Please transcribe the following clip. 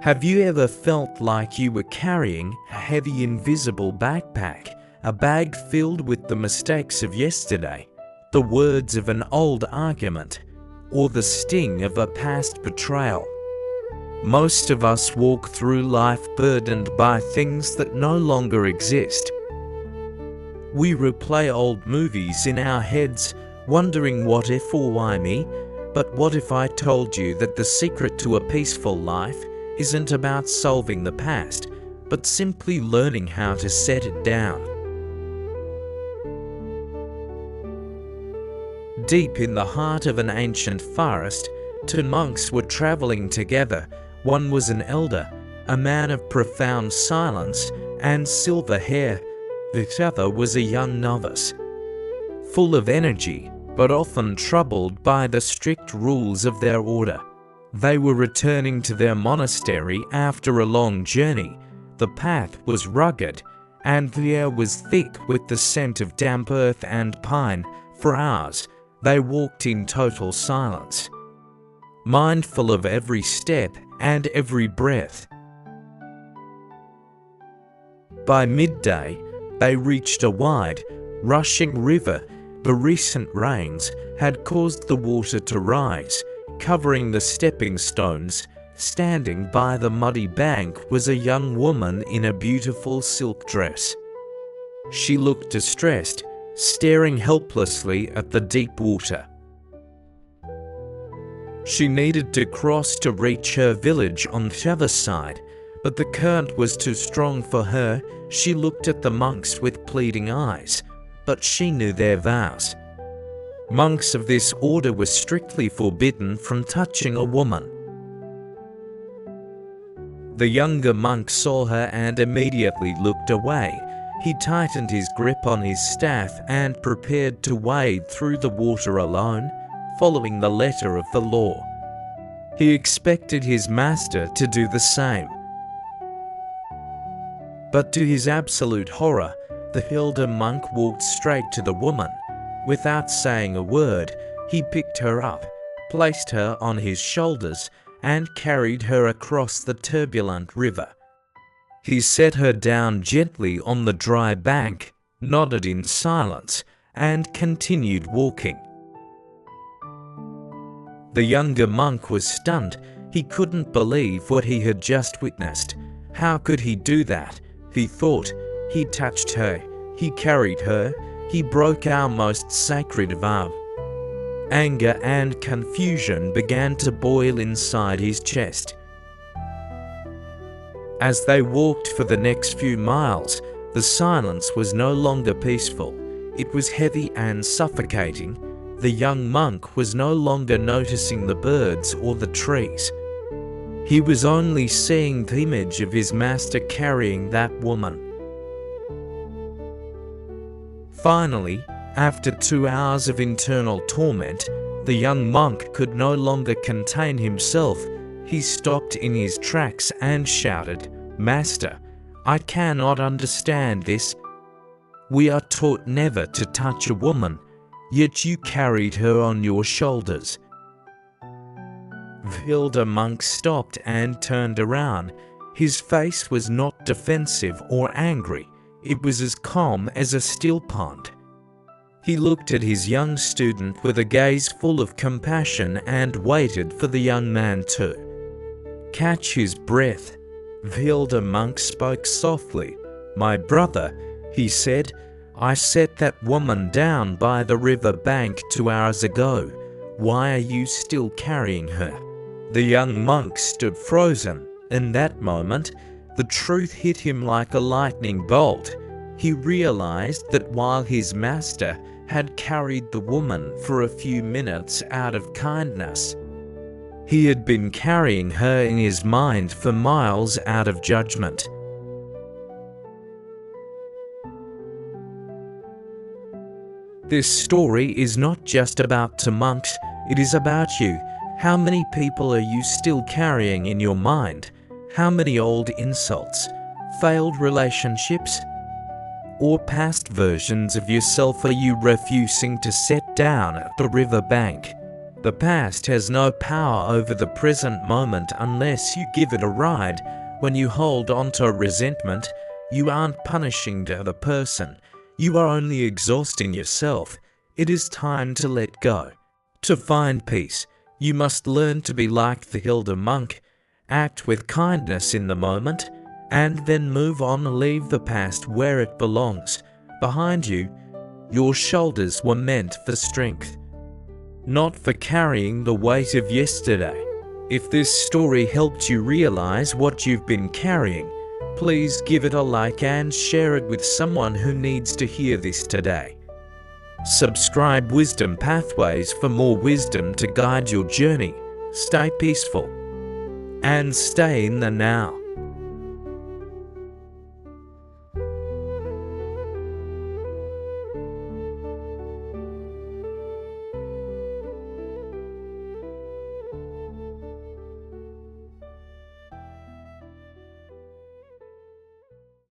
Have you ever felt like you were carrying a heavy invisible backpack, a bag filled with the mistakes of yesterday, the words of an old argument, or the sting of a past betrayal? Most of us walk through life burdened by things that no longer exist. We replay old movies in our heads, wondering what if or why me, but what if I told you that the secret to a peaceful life isn't about solving the past, but simply learning how to set it down? Deep in the heart of an ancient forest, two monks were traveling together. One was an elder, a man of profound silence and silver hair. The other was a young novice, full of energy, but often troubled by the strict rules of their order. They were returning to their monastery after a long journey. The path was rugged, and the air was thick with the scent of damp earth and pine. For hours, they walked in total silence, mindful of every step and every breath. By midday, they reached a wide, rushing river. The recent rains had caused the water to rise, covering the stepping stones. Standing by the muddy bank was a young woman in a beautiful silk dress. She looked distressed, staring helplessly at the deep water. She needed to cross to reach her village on the other side, but the current was too strong for her. She looked at the monks with pleading eyes, but she knew their vows. Monks of this order were strictly forbidden from touching a woman. The younger monk saw her and immediately looked away. He tightened his grip on his staff and prepared to wade through the water alone, following the letter of the law. He expected his master to do the same. But to his absolute horror, the elder monk walked straight to the woman. Without saying a word, he picked her up, placed her on his shoulders, and carried her across the turbulent river. He set her down gently on the dry bank, nodded in silence, and continued walking. The younger monk was stunned. He couldn't believe what he had just witnessed. How could he do that? He thought. He touched her. He carried her. He broke our most sacred vow. Anger and confusion began to boil inside his chest. As they walked for the next few miles, the silence was no longer peaceful. It was heavy and suffocating. The young monk was no longer noticing the birds or the trees. He was only seeing the image of his master carrying that woman. Finally, after 2 hours of internal torment, the young monk could no longer contain himself. He stopped in his tracks and shouted, "Master, I cannot understand this. We are taught never to touch a woman, yet you carried her on your shoulders." The elder monk stopped and turned around. His face was not defensive or angry. It was as calm as a still pond. He looked at his young student with a gaze full of compassion and waited for the young man to catch his breath. The elder monk spoke softly. "My brother," he said, "I set that woman down by the river bank 2 hours ago. Why are you still carrying her?" The young monk stood frozen. In that moment, the truth hit him like a lightning bolt. He realized that while his master had carried the woman for a few minutes out of kindness, he had been carrying her in his mind for miles out of judgment. This story is not just about two monks, it is about you. How many people are you still carrying in your mind? How many old insults, failed relationships, or past versions of yourself are you refusing to set down at the river bank? The past has no power over the present moment unless you give it a ride. When you hold on to resentment, you aren't punishing the other person. You are only exhausting yourself. It is time to let go. To find peace, you must learn to be like the elder monk. Act with kindness in the moment, and then move on and leave the past where it belongs, behind you. Your shoulders were meant for strength, not for carrying the weight of yesterday. If this story helped you realize what you've been carrying, please give it a like and share it with someone who needs to hear this today. Subscribe Wisdom Pathways for more wisdom to guide your journey. Stay peaceful and stay in the now.